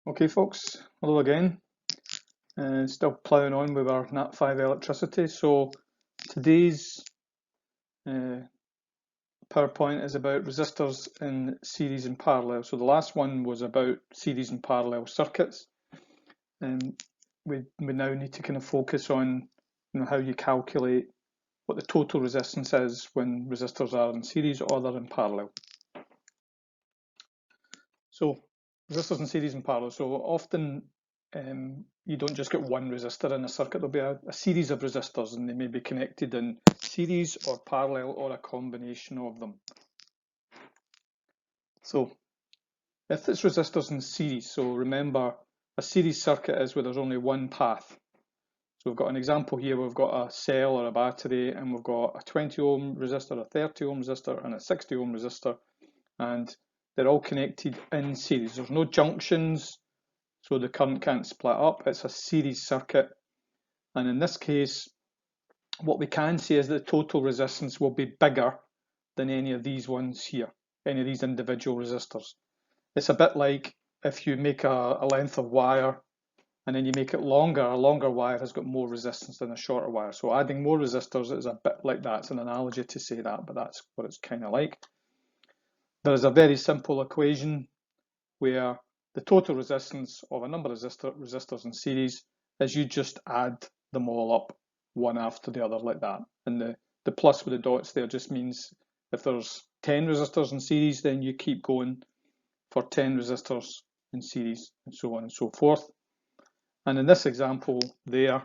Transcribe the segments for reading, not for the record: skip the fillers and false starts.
Okay folks, hello again. Still ploughing on with our Nat5 electricity. So today's uh, PowerPoint is about resistors in series and parallel. So the last one was about series and parallel circuits. And we now need to kind of focus on how you calculate what the total resistance is when resistors are in series or they're in parallel. So resistors in series and parallel. So often you don't just get one resistor in a circuit. There'll be a series of resistors, and they may be connected in series or parallel or a combination of them. So if it's resistors in series, so remember a series circuit is where there's only one path. So we've got an example here. We've got a cell or a battery, and we've got a 20 ohm resistor, a 30 ohm resistor, and a 60 ohm resistor, and they're all connected in series. There's no junctions, so the current can't split up. It's a series circuit, and in this case what we can say is that the total resistance will be bigger than any of these ones here, any of these individual resistors. It's a bit like if you make a length of wire and then you make it longer. A longer wire has got more resistance than a shorter wire, so adding more resistors is a bit like that. It's an analogy to say that, but that's what it's kind of like. There's a very simple equation where the total resistance of a number of resistors in series is you just add them all up one after the other like that. And the plus with the dots there just means if there's 10 resistors in series, then you keep going for 10 resistors in series, and so on and so forth. And in this example there,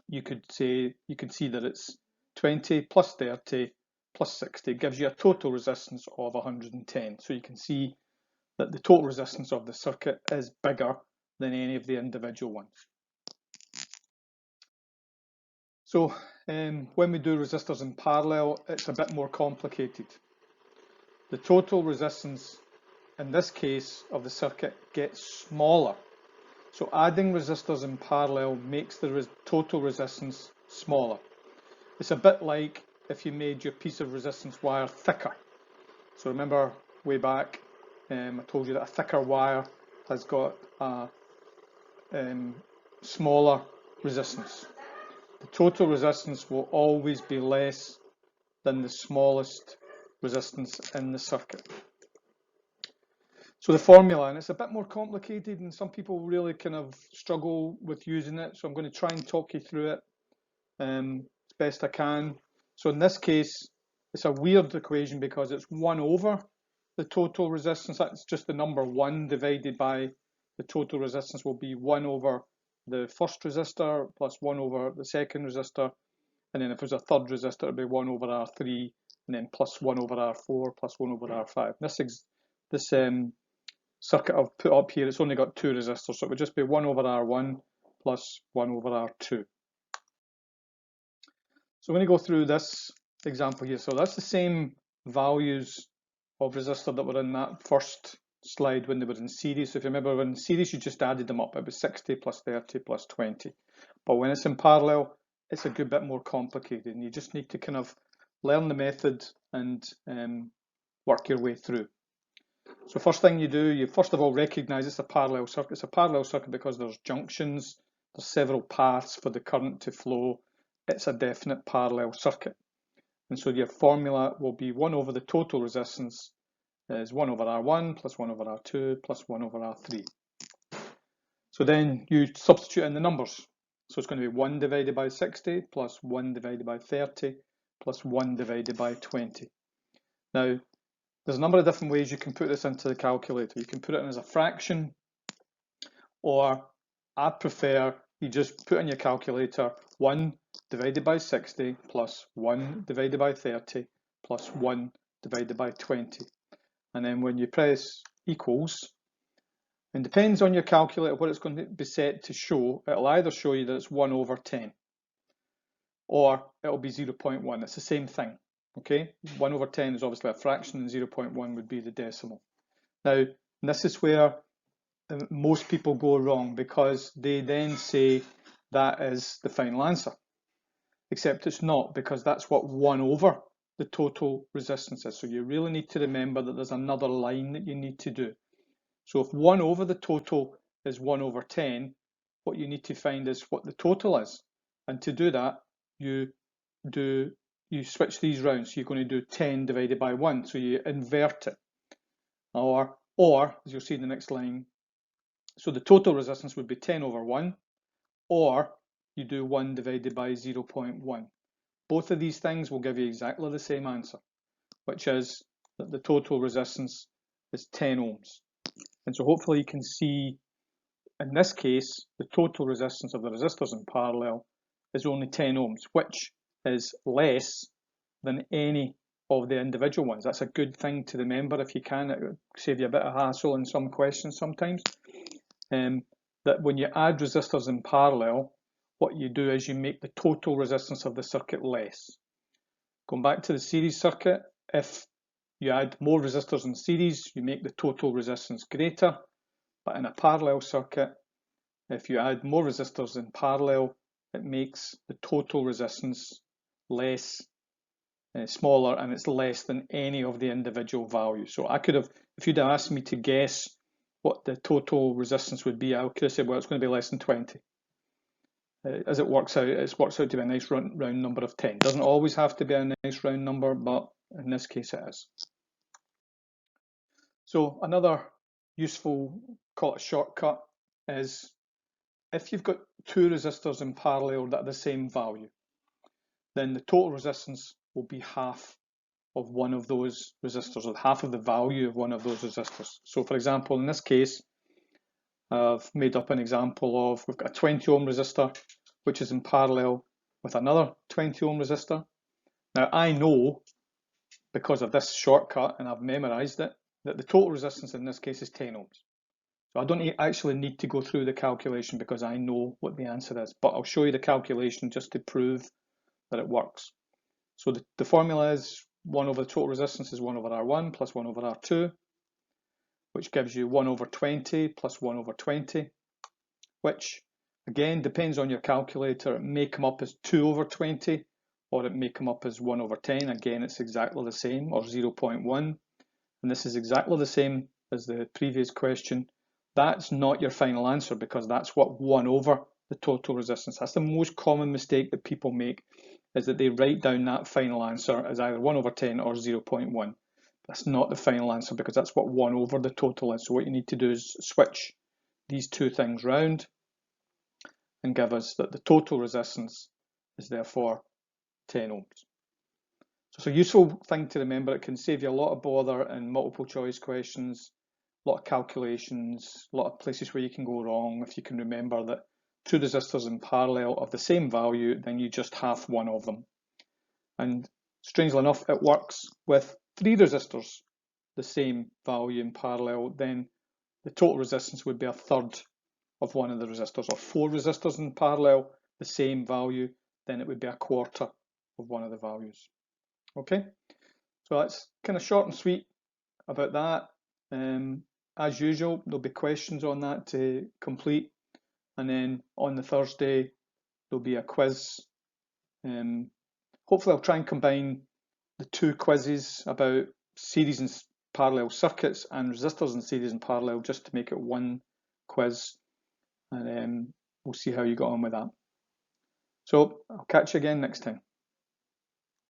you can see that it's 20 plus 30 plus 60 gives you a total resistance of 110. So you can see that the total resistance of the circuit is bigger than any of the individual ones. So when we do resistors in parallel, it's a bit more complicated. The total resistance in this case of the circuit gets smaller. So adding resistors in parallel makes the total resistance smaller. It's a bit like if you made your piece of resistance wire thicker. So remember way back, I told you that a thicker wire has got a smaller resistance. The total resistance will always be less than the smallest resistance in the circuit. So the formula, and it's a bit more complicated, and some people really kind of struggle with using it, so I'm going to try and talk you through it as best I can. So in this case, it's a weird equation because it's 1 over the total resistance. That's just the number 1 divided by the total resistance will be 1 over the first resistor plus 1 over the second resistor, and then if there's a third resistor, it'll be 1 over R3, and then plus 1 over R4 plus 1 over R5. This circuit I've put up here, it's only got 2 resistors, so it would just be 1 over R1 plus 1 over R2. So I'm going to go through this example here. So that's the same values of resistor that were in that first slide when they were in series. So if you remember, when in series you just added them up. It was 60 plus 30 plus 20. But when it's in parallel, it's a good bit more complicated, and you just need to kind of learn the method and work your way through. So first thing you do, you first of all recognize it's a parallel circuit. It's a parallel circuit because there's junctions, there's several paths for the current to flow. It's a definite parallel circuit. And so your formula will be 1 over the total resistance is 1 over R1 plus 1 over R2 plus 1 over R3. So then you substitute in the numbers. So it's going to be 1 divided by 60 plus 1 divided by 30 plus 1 divided by 20. Now, there's a number of different ways you can put this into the calculator. You can put it in as a fraction, or I prefer you just put in your calculator 1 divided by 60 plus 1 divided by 30 plus 1 divided by 20. And then when you press equals, it depends on your calculator what it's going to be set to show. It'll either show you that it's 1 over 10 or it'll be 0.1. It's the same thing. Okay, 1 over 10 is obviously a fraction and 0.1 would be the decimal. Now, this is where most people go wrong, because they then say that is the final answer. Except it's not, because that's what 1 over the total resistance is. So you really need to remember that there's another line that you need to do. So if 1 over the total is 1 over 10, what you need to find is what the total is. And to do that, you switch these round. So you're going to do 10 divided by 1. So you invert it. Or as you'll see in the next line, so the total resistance would be 10 over 1, or you do 1 divided by 0.1. Both of these things will give you exactly the same answer, which is that the total resistance is 10 ohms. And so hopefully you can see, in this case, the total resistance of the resistors in parallel is only 10 ohms, which is less than any of the individual ones. That's a good thing to remember if you can. It will save you a bit of hassle in some questions sometimes. That when you add resistors in parallel, what you do is you make the total resistance of the circuit less. Going back to the series circuit, if you add more resistors in series, you make the total resistance greater. But in a parallel circuit, if you add more resistors in parallel, it makes the total resistance less, smaller, and it's less than any of the individual values. So I could have, if you'd asked me to guess what the total resistance would be, I could have said, well, it's going to be less than 20. As it works out to be a nice round number of 10. Doesn't always have to be a nice round number, but in this case it is. So another useful, call it shortcut, is if you've got two resistors in parallel that are the same value, then the total resistance will be half of one of those resistors, or half of the value of one of those resistors. So for example, in this case, I've made up an example of, we've got a 20 ohm resistor, which is in parallel with another 20 ohm resistor. Now I know, because of this shortcut, and I've memorized it, that the total resistance in this case is 10 ohms. So I don't actually need to go through the calculation because I know what the answer is, but I'll show you the calculation just to prove that it works. So the formula is 1 over the total resistance is 1 over R1 plus 1 over R2, which gives you 1 over 20 plus 1 over 20, which again depends on your calculator. It may come up as 2 over 20, or it may come up as 1 over 10. Again, it's exactly the same, or 0.1. And this is exactly the same as the previous question. That's not your final answer because that's what 1 over the total resistance. That's the most common mistake that people make, is that they write down that final answer as either 1 over 10 or 0.1. That's not the final answer because that's what 1 over the total is. So what you need to do is switch these two things round and give us that the total resistance is therefore 10 ohms. So it's a useful thing to remember. It can save you a lot of bother in multiple choice questions, a lot of calculations, a lot of places where you can go wrong. If you can remember that two resistors in parallel of the same value, then you just half one of them. And strangely enough, it works with three resistors the same value in parallel, then the total resistance would be a third of one of the resistors, or four resistors in parallel, the same value, then it would be a quarter of one of the values. Okay, so that's kind of short and sweet about that. As usual, there'll be questions on that to complete, and then on the Thursday there'll be a quiz. Hopefully I'll try and combine the two quizzes about series and parallel circuits and resistors in series and parallel just to make it one quiz, and we'll see how you got on with that. So I'll catch you again next time.